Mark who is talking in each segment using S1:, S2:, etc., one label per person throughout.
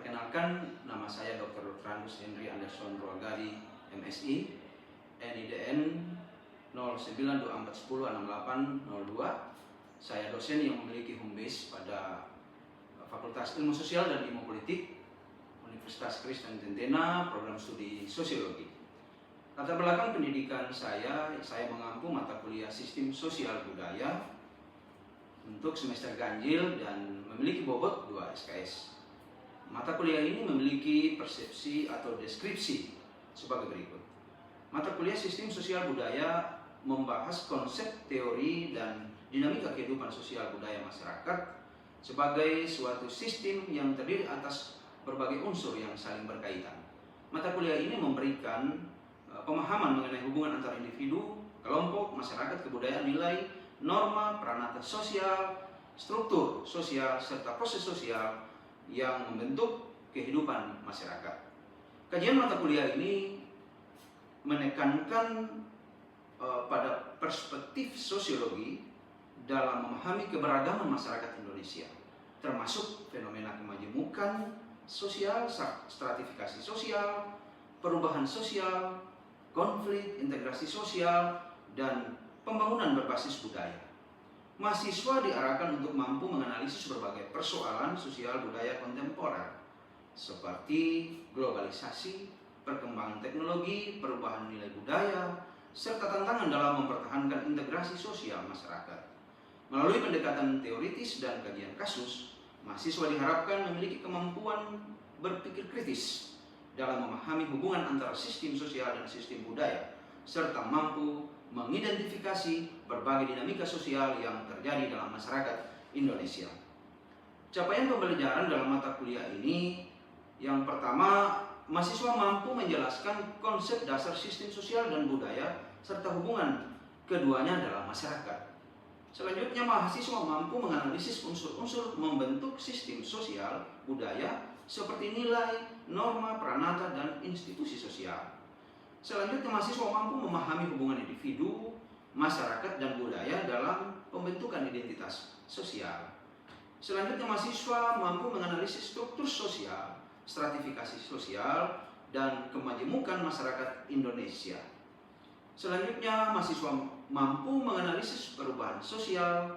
S1: Perkenalkan, nama saya Dr. Franus Henry Anderson Roagadi, MSI, NIDN 0924106802. Saya dosen yang memiliki home base pada Fakultas Ilmu Sosial dan Ilmu Politik, Universitas Kristen Tentena, program studi Sosiologi. Latar belakang pendidikan saya mengampu mata kuliah Sistem Sosial Budaya untuk semester ganjil dan memiliki bobot 2 SKS. Mata kuliah ini memiliki persepsi atau deskripsi sebagai berikut. Mata kuliah Sistem Sosial Budaya membahas konsep, teori, dan dinamika kehidupan sosial budaya masyarakat sebagai suatu sistem yang terdiri atas berbagai unsur yang saling berkaitan. Mata kuliah ini memberikan pemahaman mengenai hubungan antar individu, kelompok, masyarakat, kebudayaan, nilai, norma, peranata sosial, struktur sosial, serta proses sosial yang membentuk kehidupan masyarakat. Kajian mata kuliah ini menekankan pada perspektif sosiologi dalam memahami keberagaman masyarakat Indonesia, termasuk fenomena kemajemukan sosial, stratifikasi sosial, perubahan sosial, konflik, integrasi sosial, dan pembangunan berbasis budaya. Mahasiswa diarahkan untuk mampu menganalisis berbagai persoalan sosial budaya kontemporer seperti globalisasi, perkembangan teknologi, perubahan nilai budaya, serta tantangan dalam mempertahankan integrasi sosial masyarakat. Melalui pendekatan teoritis dan kajian kasus, mahasiswa diharapkan memiliki kemampuan berpikir kritis dalam memahami hubungan antara sistem sosial dan sistem budaya, serta mampu mengidentifikasi berbagai dinamika sosial yang terjadi dalam masyarakat Indonesia. Capaian pembelajaran dalam mata kuliah ini, yang pertama, mahasiswa mampu menjelaskan konsep dasar sistem sosial dan budaya serta hubungan keduanya dalam masyarakat. Selanjutnya, mahasiswa mampu menganalisis unsur-unsur membentuk sistem sosial budaya seperti nilai, norma, peranata, dan institusi sosial. Selanjutnya, mahasiswa mampu memahami hubungan individu, masyarakat, dan budaya dalam pembentukan identitas sosial. Selanjutnya, mahasiswa mampu menganalisis struktur sosial, stratifikasi sosial, dan kemajemukan masyarakat Indonesia. Selanjutnya, mahasiswa mampu menganalisis perubahan sosial,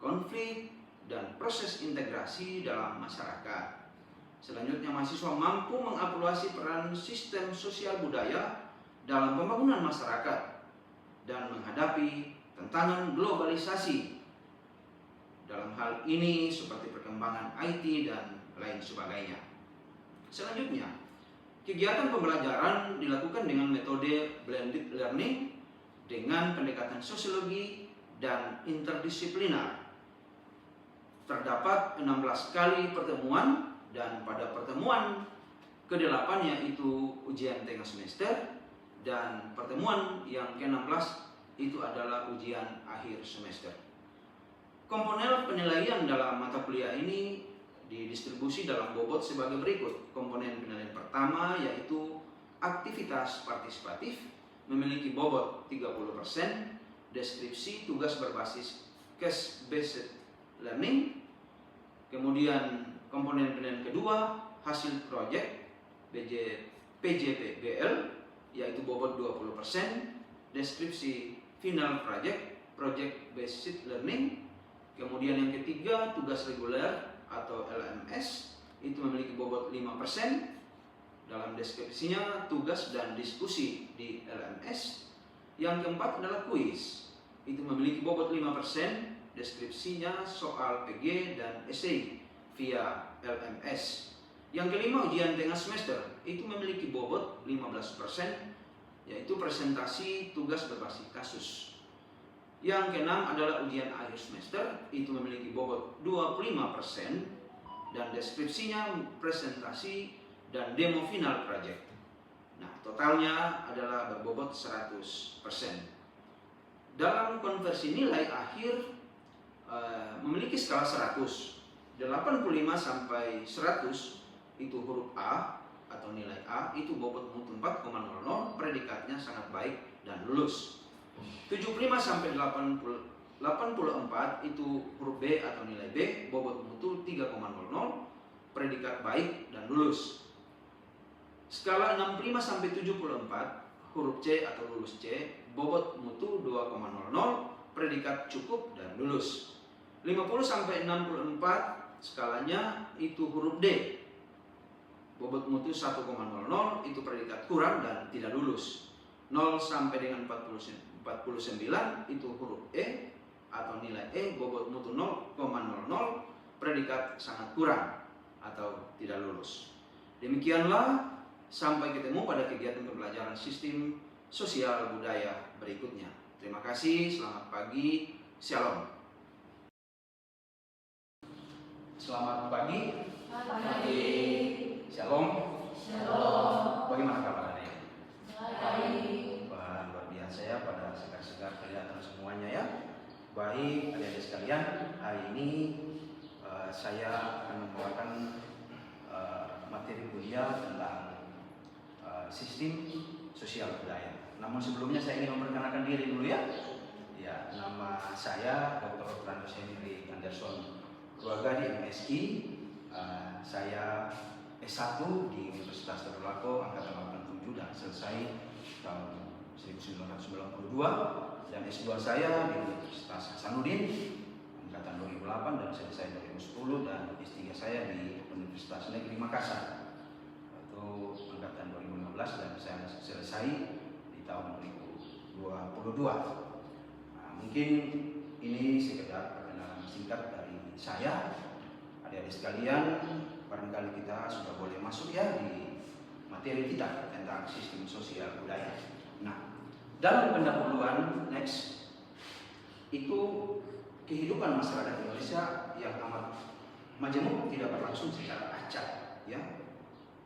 S1: konflik, dan proses integrasi dalam masyarakat. Selanjutnya, mahasiswa mampu mengevaluasi peran sistem sosial budaya dalam pembangunan masyarakat dan menghadapi tantangan globalisasi. Dalam hal ini seperti perkembangan IT dan lain sebagainya. Selanjutnya, kegiatan pembelajaran dilakukan dengan metode blended learning dengan pendekatan sosiologi dan interdisiplinar. Terdapat 16 kali pertemuan dan pada pertemuan ke-8 yaitu ujian tengah semester dan pertemuan yang ke-16 itu adalah ujian akhir semester. Komponen penilaian dalam mata kuliah ini didistribusi dalam bobot sebagai berikut. Komponen penilaian pertama yaitu aktivitas partisipatif memiliki bobot 30%, deskripsi tugas berbasis case-based learning. Kemudian komponen penilaian kedua hasil proyek PJPBL yaitu bobot 20%, deskripsi final project based learning. Kemudian yang ketiga tugas reguler atau LMS itu memiliki bobot 5%. Dalam deskripsinya tugas dan diskusi di LMS. Yang keempat adalah kuis, itu memiliki bobot 5%, deskripsinya soal PG dan esai via LMS. Yang kelima ujian tengah semester itu memiliki bobot 15%, yaitu presentasi tugas berbasis kasus. Yang keenam adalah ujian akhir semester, itu memiliki bobot 25% dan deskripsinya presentasi dan demo final project. Nah, totalnya adalah berbobot 100%. Dalam konversi nilai akhir memiliki skala 100, 85 sampai 100 itu huruf A atau nilai A itu bobot mutu 4,00, predikatnya sangat baik dan lulus. 75 sampai 84 itu huruf B atau nilai B, bobot mutu 3,00. predikat baik dan lulus. Skala 65 sampai 74, huruf C atau lulus C, bobot mutu 2,00, predikat cukup dan lulus. 50 sampai 64 skalanya itu huruf D, bobot mutu 1,00, itu predikat kurang dan tidak lulus. 0 sampai dengan 49 itu huruf E atau nilai E, bobot mutu 0,00, predikat sangat kurang atau tidak lulus. Demikianlah sampai ketemu pada kegiatan pembelajaran sistem sosial budaya berikutnya. Terima kasih, selamat pagi, shalom. Selamat pagi. Pagi. Shalom.
S2: Shalom.
S1: Bagaimana kabarnya?
S2: Baik.
S1: Wah, luar biasa ya, pada segar-segar kelihatan semuanya ya. Baik, adik-adik sekalian, hari ini saya akan membawakan materi kuliah tentang sistem sosial budaya. Namun sebelumnya saya ingin memperkenalkan diri dulu ya. Ya, nama saya Dr. Francis Henry Anderson Keluarga di MSI. Saya S1 di Universitas Tadulako angkatan 87 dan selesai tahun 1992, dan S2 saya di Universitas Hasanuddin angkatan 2008 dan selesai 2010, dan S3 saya di Universitas Negeri Makassar itu angkatan 2015 dan saya selesai di tahun 2022. Nah, mungkin ini sekedar perkenalan singkat dari saya. Adik-adik sekalian, barangkali kita sudah boleh masuk ya di materi kita tentang sistem sosial budaya. Nah, dalam pendahuluan next itu kehidupan masyarakat Indonesia yang amat majemuk tidak berlangsung secara acak ya,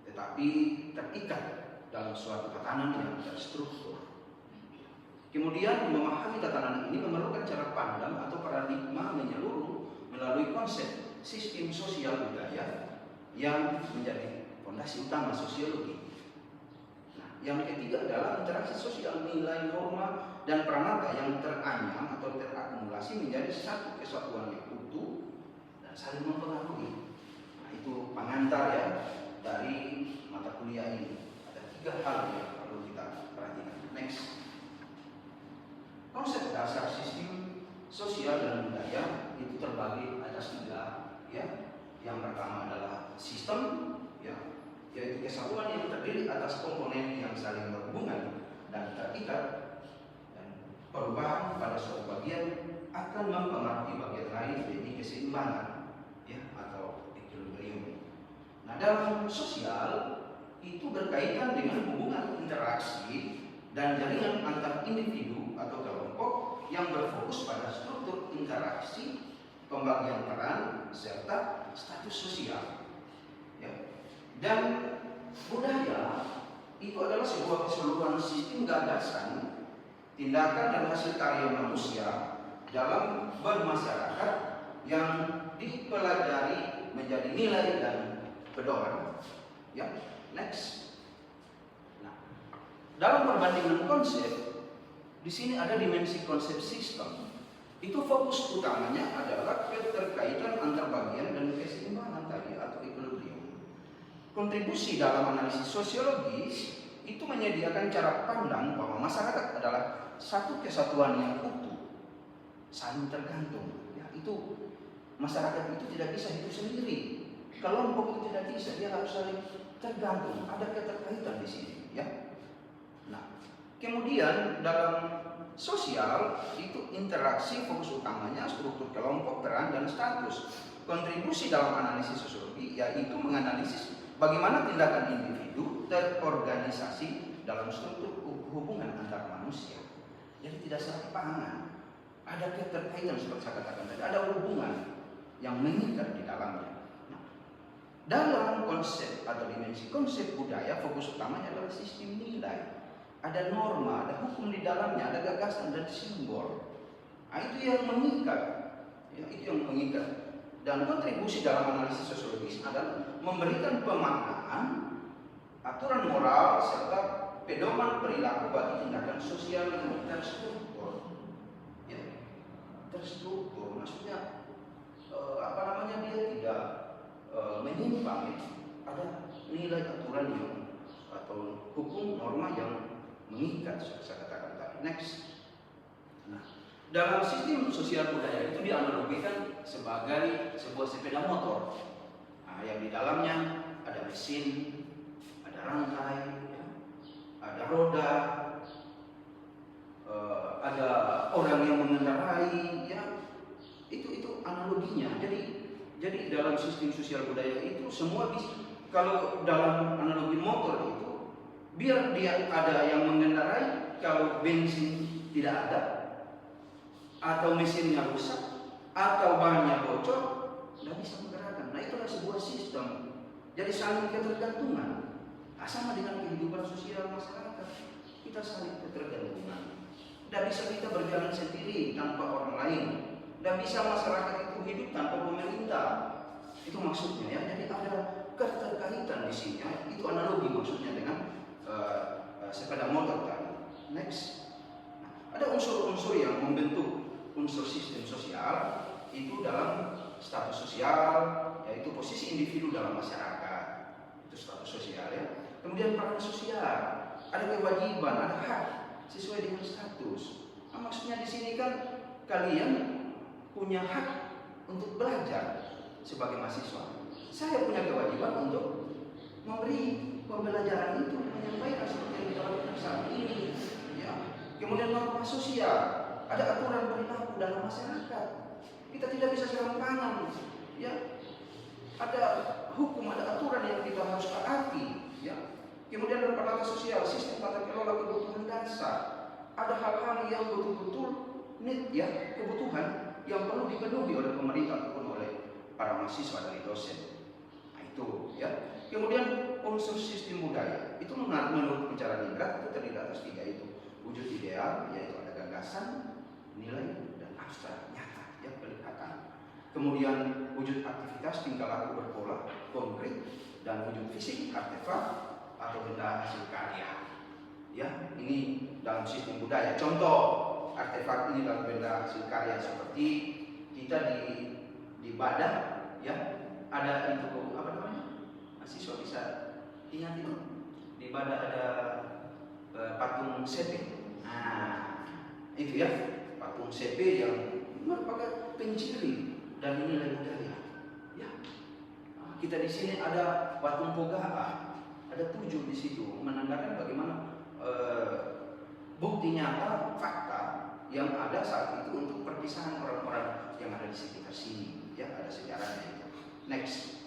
S1: tetapi terikat dalam suatu tatanan yang terstruktur. Kemudian memahami tatanan ini memerlukan cara pandang atau paradigma menyeluruh melalui konsep sistem sosial budaya yang menjadi fondasi utama sosiologi. Nah, yang ketiga adalah interaksi sosial, nilai, norma, dan pranata yang teranyam atau terakumulasi menjadi satu kesatuan yang utuh dan saling mempengaruhi. Nah, itu pengantar ya dari mata kuliah ini. Ada 3 hal yang perlu kita perhatikan. Next. Konsep dasar sistem sosial dan budaya itu terbagi atas 3 ya. Yang pertama adalah sistem ya, yaitu kesatuan yang terdiri atas komponen yang saling berhubungan dan terikat, dan perubahan pada suatu bagian akan mempengaruhi bagian lain demi keseimbangan ya, atau equilibrium. Nah, dalam sosial itu berkaitan dengan hubungan interaksi dan jaringan antar individu atau kelompok yang berfokus pada struktur interaksi, pembagian peran, serta status sosial ya. Dan budaya itu adalah sebuah keseluruhan sistem gagasan, tindakan dan hasil karya manusia dalam bermasyarakat yang dipelajari menjadi nilai dan pedoman ya. Next. Nah, dalam perbandingan konsep di sini ada dimensi konsep sistem. Itu fokus utamanya adalah keterkaitan antar bagian dan keseimbangan tadi atau equilibrium. Kontribusi dalam analisis sosiologis itu menyediakan cara pandang bahwa masyarakat adalah satu kesatuan yang utuh, saling tergantung. Ya, itu masyarakat itu tidak bisa hidup sendiri. Kelompok itu tidak bisa, dia harus saling tergantung. Ada keterkaitan di sini, ya. Nah, kemudian dalam sosial itu interaksi fokus utamanya struktur kelompok, peran, dan status. Kontribusi dalam analisis sosiologi yaitu menganalisis bagaimana tindakan individu terorganisasi dalam struktur hubungan antar manusia. Jadi tidak serampangan, ada keterkaitan seperti saya katakan tadi, ada hubungan yang mengikat di dalamnya. Nah, dalam konsep atau dimensi konsep budaya fokus utamanya adalah sistem nilai. Ada norma, ada hukum di dalamnya, ada gagasan dan simbol. Nah, itu yang mengikat, ya, itu yang mengikat. Dan kontribusi dalam analisis sosiologis adalah memberikan pemaknaan, aturan moral serta pedoman perilaku bagi tindakan sosial yang terstruktur. Ya, terstruktur, maksudnya dia tidak menyimpang ya, ada nilai aturan yang atau hukum norma yang mengikat, saya katakan tadi. Next. Nah, dalam sistem sosial budaya itu dianalogikan sebagai sebuah sepeda motor, yang di dalamnya ada mesin, ada rangkai, ya, ada roda, ada orang yang mengendarai, ya, itu analoginya. Jadi dalam sistem sosial budaya itu semua bisa. Kalau dalam analogi motor itu, biar dia ada yang mengendarai, kalau bensin tidak ada, atau mesinnya rusak, atau bahannya bocor, tidak bisa menggerakkan. Nah, itulah sebuah sistem. Jadi saling ketergantungan. Sama dengan kehidupan sosial masyarakat, kita saling ketergantungan. Tidak bisa kita berjalan sendiri tanpa orang lain. Tidak bisa masyarakat itu hidup tanpa pemerintah. Itu maksudnya ya. Jadi ada keterkaitan di sini. Itu analogi maksudnya dengan sepeda motor tadi. Next. Ada unsur-unsur yang membentuk unsur sistem sosial itu dalam status sosial, yaitu posisi individu dalam masyarakat. Itu status sosial ya. Kemudian peran sosial, ada kewajiban, ada hak sesuai dengan status. Nah, maksudnya di sini kan kalian punya hak untuk belajar sebagai mahasiswa. Saya punya kewajiban untuk memberi pembelajaran itu, menyampaikan seperti yang kita lakukan saat ini. Ya. Kemudian norma sosial, ada aturan perilaku dalam masyarakat. Kita tidak bisa serampangan. Ya. Ada hukum, ada aturan yang kita harus taati. Ya. Kemudian dalam tata sosial, sistem tata kelola kebutuhan dasar. Ada hal-hal yang betul-betul need, ya, kebutuhan yang perlu dipenuhi oleh pemerintah ataupun oleh para mahasiswa dari dosen. Nah, itu ya. Kemudian unsur sistem budaya itu menurut bicara Ningrat itu terdiri atas 3 itu. Wujud ideal, yaitu ada gagasan, nilai, dan abstrak, nyata, ya, kelihatan. Kemudian wujud aktivitas, tingkah laku berpola, konkret, dan wujud fisik, artefak atau benda hasil karya. Ya, ini dalam sistem budaya. Contoh artefak ini dalam benda hasil karya seperti kita di Badak, ya, ada itu apa namanya? Mahasiswa bisa ingat itu. Di Badak ada patung Sepe. Nah, itu ya, patung Sepe yang merupakan penciri dari nilai budaya. Ya, nah, kita di sini ada patung Pogaa. Ada 7 di situ menandakan bagaimana bukti nyata fakta yang ada saat itu untuk perpisahan orang-orang yang ada di sekitar sini. Ya, ada sejarahnya itu. Next.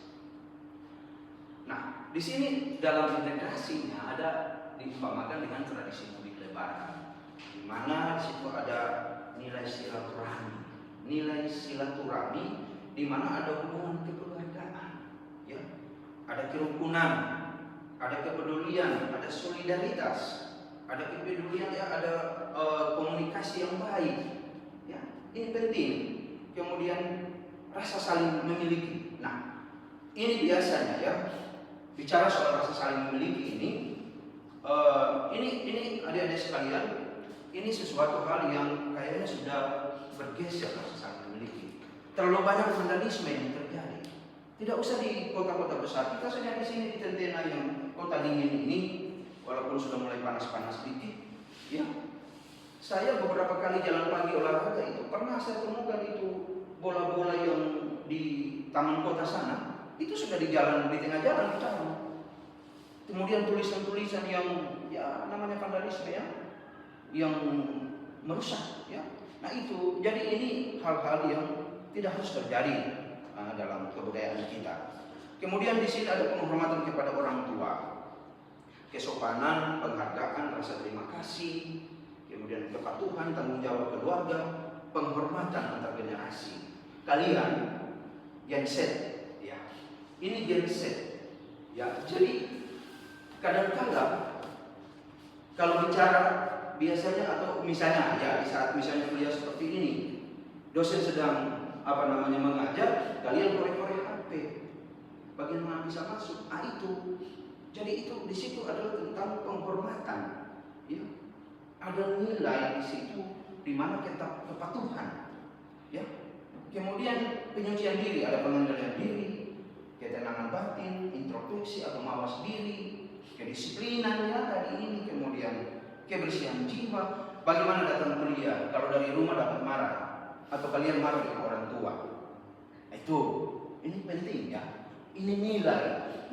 S1: Nah, di sini dalam integrasinya ada diumpamakan dengan tradisi mudik lebaran, di mana di situ ada nilai silaturahmi. Nilai silaturahmi di mana ada hubungan kekeluargaan, ya, ada kerukunan, ada kepedulian, ada solidaritas, ada kepedulian, ya, ada komunikasi yang baik, ya, ini penting. Kemudian rasa saling memiliki. Nah, ini biasanya ya, bicara soal rasa saling memiliki ini adik-adik sekalian, ini sesuatu hal yang kayaknya sudah bergeser rasa saling memiliki. Terlalu banyak vandalisme yang terjadi. Tidak usah di kota-kota besar, kita saja di sini di Tentena yang kota dingin ini, walaupun sudah mulai panas-panas sedikit, ya. Saya beberapa kali jalan pagi olahraga itu pernah saya temukan itu bola-bola yang di taman kota sana, itu sudah di jalan, di tengah jalan ditaruh. Kemudian tulisan-tulisan yang, ya, namanya vandalisme, ya, yang merusak, ya. Nah, itu, jadi ini hal-hal yang tidak harus terjadi dalam kebudayaan kita. Kemudian di sini ada penghormatan kepada orang tua, kesopanan, penghargaan, rasa terima kasih, kemudian kepatuhan, tanggung jawab keluarga, penghormatan antar generasi. Kalian Gen Z, ya, ini Gen Z, ya. Jadi kadang-kadang kalau bicara biasanya atau misalnya, ya, di saat misalnya kuliah seperti ini, dosen sedang mengajar, kalian korek-korek HP, bagaimana bisa masuk? Itu. Jadi itu di situ adalah tentang penghormatan, ya. Ada nilai di situ di mana kita kepatuhan, ya. Kemudian penyucian diri, ada pengendalian diri, ketenangan batin, introspeksi atau mawas diri, kedisiplinan ya tadi ini, kemudian kebersihan jiwa. Bagaimana datang kuliah kalau dari rumah dapat marah atau kalian marah dengan orang tua? Itu ini penting ya. Ini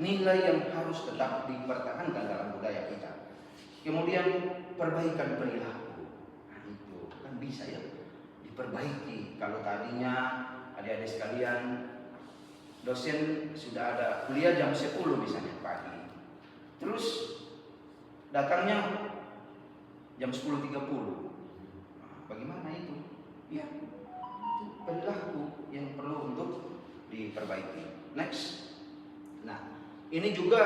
S1: nilai yang harus tetap dipertahankan dalam budaya kita. Kemudian perbaikan perilaku. Nah, itu kan bisa ya diperbaiki. Kalau tadinya adik-adik sekalian dosen sudah ada kuliah jam 10 misalnya pagi, terus datangnya jam 10.30. Bagaimana itu? Ya, itu perilaku yang perlu untuk diperbaiki. Next. Nah, ini juga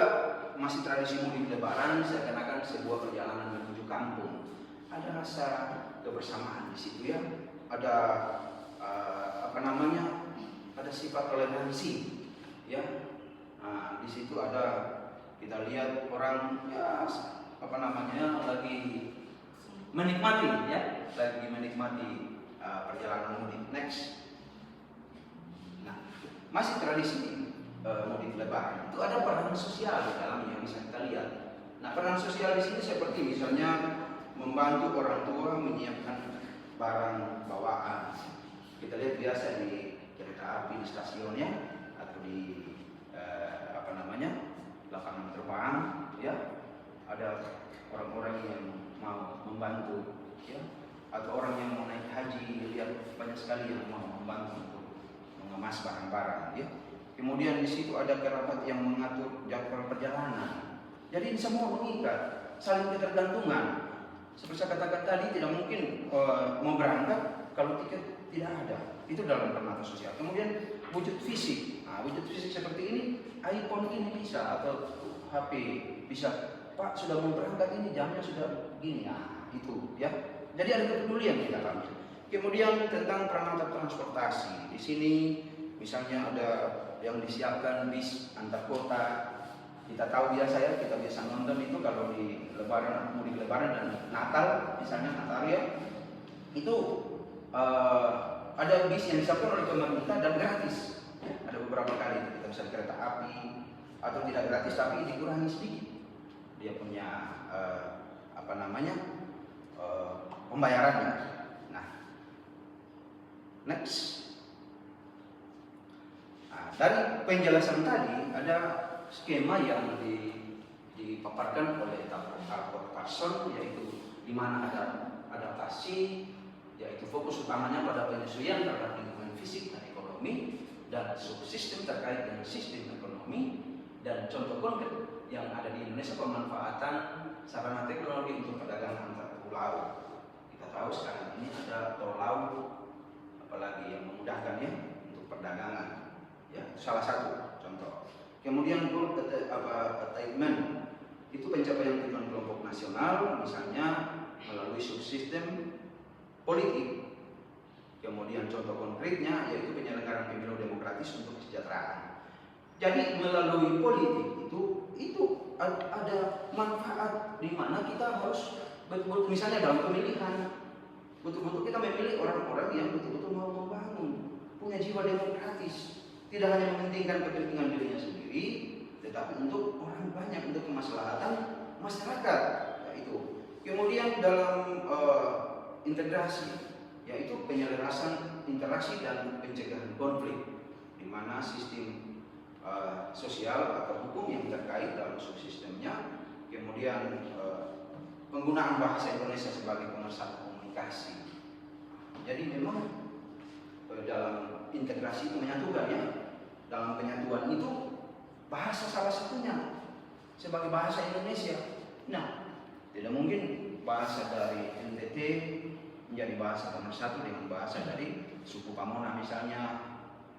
S1: masih tradisi mudik lebaran, seakan-akan sebuah perjalanan menuju kampung. Ada rasa kebersamaan di situ ya. Ada ada sifat toleransi ya. Nah, di situ ada kita lihat orang ya lagi menikmati ya, lagi menikmati perjalanan mudik. Next. Nah, masih tradisi mudik lebaran itu ada peran sosial di dalamnya, bisa kita lihat. Nah, peran sosial di sini seperti misalnya membantu orang tua menyiapkan barang bawaan. Kita lihat biasa di kereta api di stasiunnya atau di lapangan terbang ya, ada orang-orang yang mau membantu ya, atau orang yang mau naik haji, lihat banyak sekali yang mau membantu untuk mengemas barang-barang ya. Kemudian di situ ada kerabat yang mengatur jadwal perjalanan. Jadi ini semua mengikat, saling ketergantungan. Seperti saya katakan tadi, tidak mungkin mau berangkat kalau tiket tidak ada. Itu dalam penata sosial. Kemudian wujud fisik. Nah, wujud fisik seperti ini, iPhone ini bisa atau HP bisa. Pak sudah mau berangkat ini, jamnya sudah begini. Nah, itu ya. Jadi ada kepedulian di dalamnya. Kemudian tentang peralatan transportasi. Di sini misalnya ada yang disiapkan bis antar kota. Kita tahu biasa ya, kita biasa nonton itu kalau di lebaran, mudik lebaran dan Natal, misalnya Natal ya, itu ada bis yang disiapkan oleh pemerintah dan gratis. Ada beberapa kali kita bisa kereta api atau tidak gratis tapi dikurangi sedikit dia punya pembayarannya. Nah, next. Nah, dari penjelasan tadi ada skema yang dipaparkan oleh Alfred Carson, yaitu di mana ada adaptasi, yaitu fokus utamanya pada penyesuaian terhadap lingkungan fisik dan ekonomi, dan subsistem terkait dengan sistem ekonomi, dan contoh konkret yang ada di Indonesia pemanfaatan sarana teknologi untuk perdagangan antar pulau. Kita tahu sekarang ini ada tol laut, apalagi yang memudahkan ya untuk perdagangan. Ya, salah satu contoh. Kemudian goal attainment itu pencapaian tujuan kelompok nasional, misalnya melalui subsistem politik. Kemudian contoh konkretnya yaitu penyelenggaraan pemilu demokratis untuk kesejahteraan. Jadi melalui politik itu ada manfaat di mana kita harus betul-betul, misalnya dalam pemilihan, betul-betul kita memilih orang-orang yang betul-betul mau membangun, punya jiwa demokratis, tidak hanya mementingkan kepentingan dirinya sendiri, tetapi untuk orang banyak, untuk kemaslahatan masyarakat. Yaitu. Kemudian dalam integrasi, yaitu penyelarasan interaksi dan pencegahan konflik, di mana sistem sosial atau hukum yang terkait dalam subsistemnya, kemudian penggunaan bahasa Indonesia sebagai pemersatu komunikasi. Jadi memang dalam integrasi itu menyatukan ya. Dalam penyatuan itu bahasa salah satunya sebagai bahasa Indonesia. Nah, tidak mungkin bahasa dari NTT menjadi bahasa pemersatu dengan bahasa dari suku Pamona misalnya,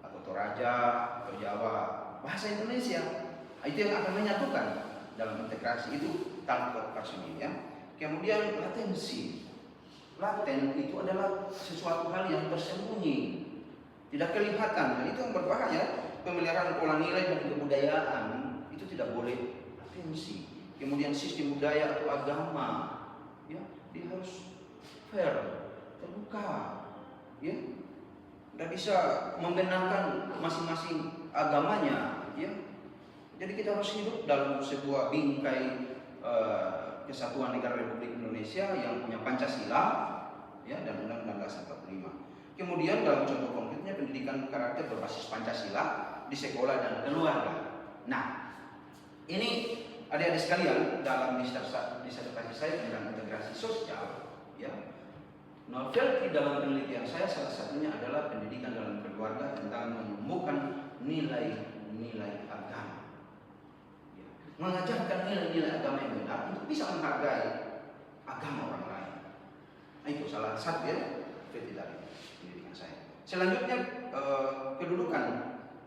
S1: atau Toraja, atau Jawa. Bahasa Indonesia itu yang akan menyatukan dalam integrasi, itu Alfred Carson ya. Kemudian latensi. Laten itu adalah sesuatu hal yang tersembunyi, tidak kelihatan, dan itu yang berbahaya. Pemeliharaan pola nilai dan kebudayaan itu tidak boleh latensi. Kemudian sistem budaya atau agama, ya, dia harus fair, terbuka, ya. Tidak bisa membenarkan masing-masing agamanya ya. Jadi kita harus hidup dalam sebuah bingkai Kesatuan Negara Republik Indonesia yang punya Pancasila, ya, dan Undang-Undang Dasar 45. Kemudian dalam contoh konkretnya pendidikan karakter berbasis Pancasila di sekolah dan keluarga. Nah, ini adik-adik sekalian, dalam disertasi saya tentang integrasi sosial, ya, novelty dalam penelitian saya salah satunya adalah pendidikan dalam keluarga tentang menumbuhkan nilai-nilai agama, ya, mengajarkan nilai-nilai agama yang benar untuk bisa menghargai agama orang lain. Nah, itu salah satu, ya, novelty dari pendidikan saya. Selanjutnya kedudukan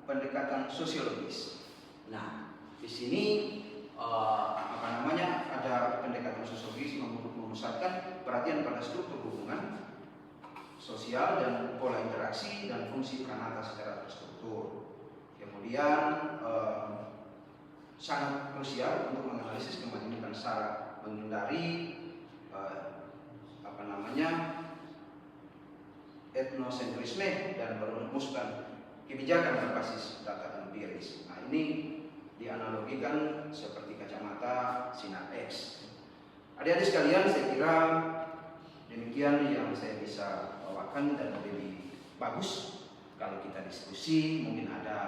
S1: pendekatan sosiologis. Nah, di sini ada pendekatan sosiologis memusatkan perhatian pada struktur hubungan sosial dan pola interaksi dan fungsi peran atas secara terstruktur. Kemudian sangat krusial untuk menganalisis kemajuan secara menghindari etnosentrisme dan merumuskan kebijakan berbasis data empiris. Nah, ini dianalogikan seperti kacamata sinar X. Adik-adik sekalian, saya kira demikian yang saya bisa bawakan, dan lebih bagus kalau kita diskusi. Mungkin ada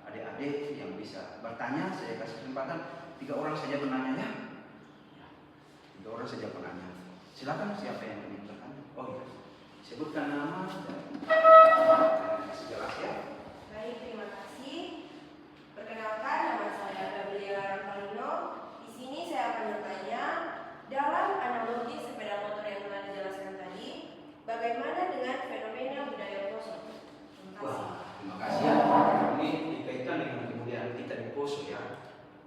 S1: adik-adik yang bisa bertanya. Saya kasih kesempatan 3 orang saja penanya, ya. 3 orang saja penanya. Silakan, siapa yang ingin bertanya? Oh ya, sebutkan nama dan kasih jelas, ya.
S3: Baik, terima kasih. Perkenalkan, nama saya Gabriela Ramalino. Di sini saya akan bertanya, dalam analogi sepeda motor yang telah dijelaskan tadi, bagaimana dengan fenomena budaya poso? Terima kasih.
S1: Wah, terima kasih, ya. Ini dikaitkan dengan kemudian kita di poso, ya.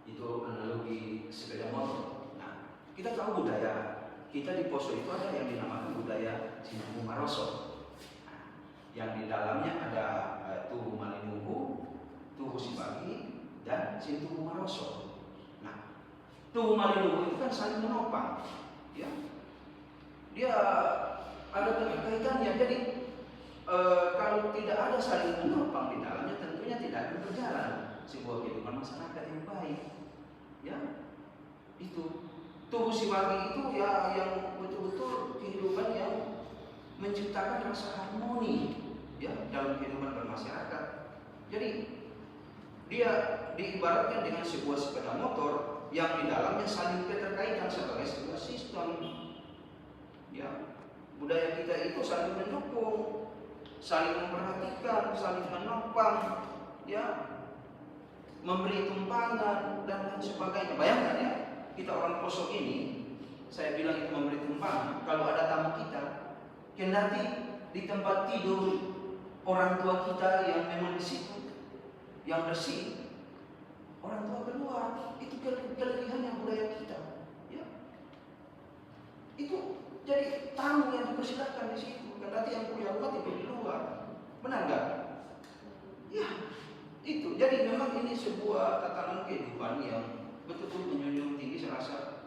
S1: Itu analogi sepeda motor. Nah, kita tahu budaya kita di poso itu ada yang dinamakan budaya Sinambu Maroso. Nah, yang di dalamnya ada Tuhu Malinunggu, Tuhu Sibagi, dan Sintuhu Maroso. Nah, Tuhu Malinunggu itu kan saling menopang, ya. Dia ada kaitannya. Jadi kalau tidak ada saling menopang di dalamnya, tentunya tidak akan berjalan sebuah kehidupan masyarakat yang baik, ya. Itu Tuhu Sibagi itu, ya, yang betul-betul kehidupan yang menciptakan rasa harmoni, ya, dalam kehidupan bermasyarakat. Jadi dia diibaratkan dengan sebuah sepeda motor yang di dalamnya saling keterkaitan sebagai sebuah sistem, ya. Budaya kita itu saling mendukung, saling memperhatikan, saling menopang, ya, memberi tumpangan dan lain sebagainya. Bayangkan, ya, kita orang poso ini, saya bilang itu memberi tumpangan. Kalau ada tamu kita, kendati di tempat tidur orang tua kita yang memang di situ, yang bersih, orang tua keluar, itu kelebihan yang budaya kita, ya. Itu jadi tamu yang dipersilakan di situ. Kendati yang punya rumah tidur di luar, benar nggak? Ya, itu. Jadi memang ini sebuah tatanan kehidupan yang betul-betul menjunjung tinggi serasa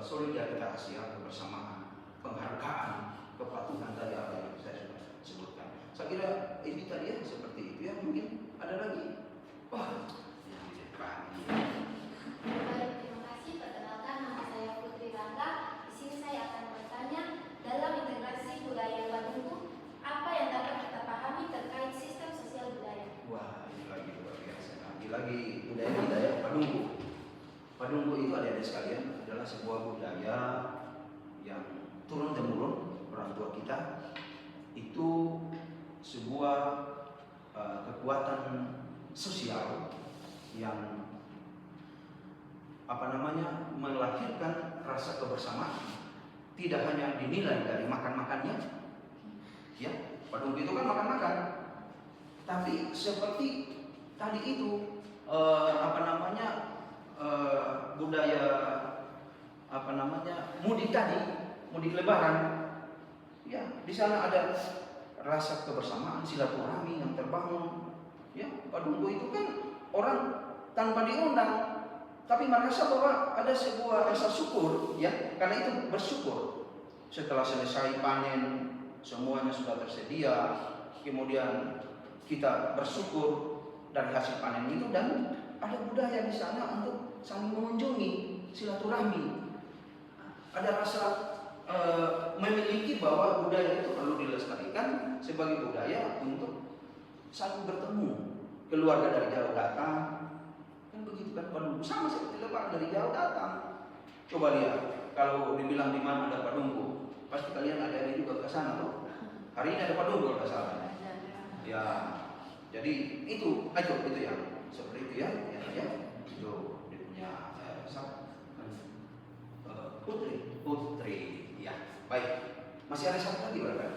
S1: solidaritas, ya, kebersamaan, penghargaan, kepatuhan tadi apa yang saya sudah sebutkan. Saya kira ini tadi, ya, seperti itu, ya. Mungkin ada lagi. Wah, yang di depan.
S2: Baik, terima kasih. Perkenalkan, nama saya Putri Rangga. Di sini saya akan bertanya, dalam integrasi budaya Badunggu, apa yang dapat kita pahami terkait sistem sosial budaya?
S1: Wah, ini lagi luar biasa. Lagi budaya kita, ya, Badunggu. Badunggu itu, adik-adik sekalian, adalah sebuah budaya yang turun-temurun orang tua kita. Itu sebuah kekuatan sosial yang melahirkan rasa kebersamaan. Tidak hanya dinilai dari makan-makannya, ya. Badunggu itu kan makan-makan, tapi seperti tadi itu budaya mudik tadi, mudik lebaran, ya. Di sana ada rasa kebersamaan, silaturahmi yang terbangun, ya. Badunggu itu kan orang tanpa diundang, tapi merasa bahwa ada sebuah rasa syukur, ya. Karena itu bersyukur setelah selesai panen semuanya sudah tersedia, kemudian kita bersyukur dari hasil panen itu, dan ada budaya di sana untuk saling mengunjungi, silaturahmi. Ada rasa memiliki bahwa budaya itu perlu dilestarikan sebagai budaya untuk saling bertemu. Keluarga dari jauh datang, kan begitu kan, Padungku sama seperti Lebaran, dari jauh datang. Coba lihat, kalau dibilang di mana ada Padungku, pasti kalian ada juga ke sana loh. Hari ini ada Padungku kalau nggak salah. Ya, jadi itu ya, seperti itu ya, itu dia punya putri, ya. Baik, masih ada satu lagi barangkali?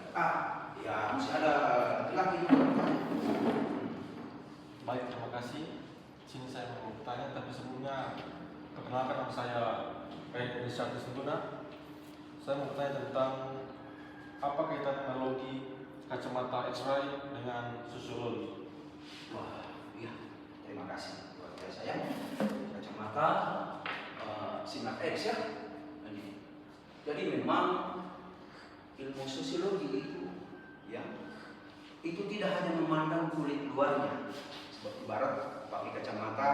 S1: Ya masih ada lagi.
S4: Baik, terima kasih. Sini saya mau bertanya, tapi sebelumnya perkenalkan nama saya Baik Indonesia Tuna. Saya mau bertanya tentang apa kaitan analogi kacamata X-ray dengan sosiologi.
S1: Wah, iya, terima kasih buat saya. Kacamata sinar X ya. Ini. Jadi memang ilmu sosiologi itu, ya, itu tidak hanya memandang kulit luarnya. Seperti ibarat pakai kacamata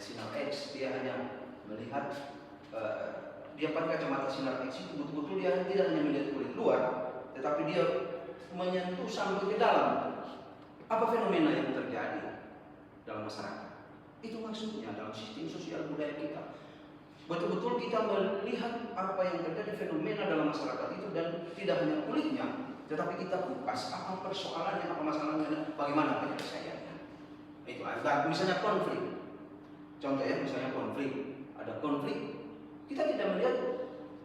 S1: sinar X, dia hanya melihat dia pakai kacamata sinar X itu betul-betul dia tidak hanya melihat kulit luar, tetapi dia menyentuh sampai ke dalam. Apa fenomena yang terjadi dalam masyarakat? Itu maksudnya dalam sistem sosial budaya kita. Betul-betul kita melihat apa yang terjadi fenomena dalam masyarakat itu, dan tidak hanya kulitnya, tetapi kita kupas apa persoalannya, apa masalahnya, bagaimana penyelesaiannya. Itu ada misalnya konflik. Contoh ya, misalnya konflik. Ada konflik, kita tidak melihat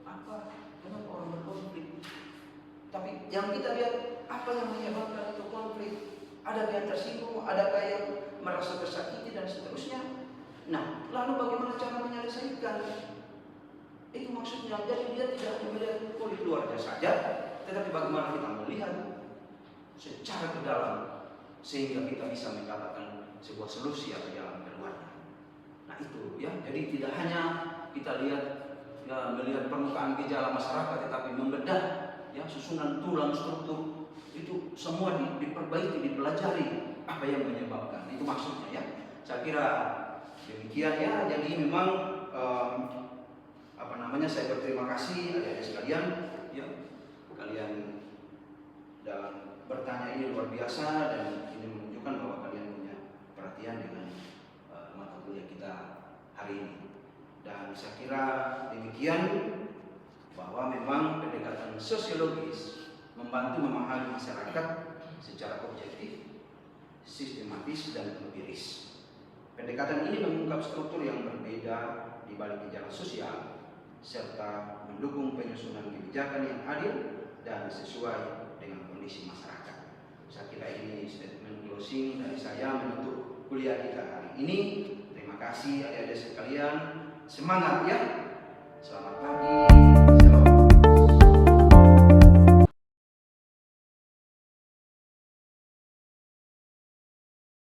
S1: kenapa orang berkonflik. Tapi yang kita lihat apa yang menyebabkan itu konflik. Ada yang tersinggung, ada yang merasa tersakiti dan seterusnya. Nah, lalu bagaimana cara menyelesaikan? Itu maksudnya. Jadi dia tidak hanya melihat kulit luarnya saja, tetapi bagaimana kita melihat secara ke dalam sehingga kita bisa mendapatkan sebuah solusi atau jalan keluarnya. Nah itu ya. Jadi tidak hanya kita lihat ya, melihat permukaan gejala masyarakat, tetapi membedah ya susunan tulang, struktur itu semua diperbaiki, dipelajari apa yang menyebabkan. Itu maksudnya ya. Saya kira demikian ya. Jadi memang saya berterima kasih adik-adik sekalian ya, kalian dalam bertanya ini luar biasa, dan ini menunjukkan bahwa kalian punya perhatian dengan mata kuliah kita hari ini. Dan saya kira demikian, bahwa memang pendekatan sosiologis membantu memahami masyarakat secara objektif, sistematis, dan empiris. Pendekatan ini mengungkap struktur yang berbeda di balik gejala sosial, serta mendukung penyusunan kebijakan yang adil dan sesuai dengan kondisi masyarakat. Saya kira ini statement closing dari saya menutup kuliah kita hari ini. Terima kasih adik-adik sekalian, semangat ya.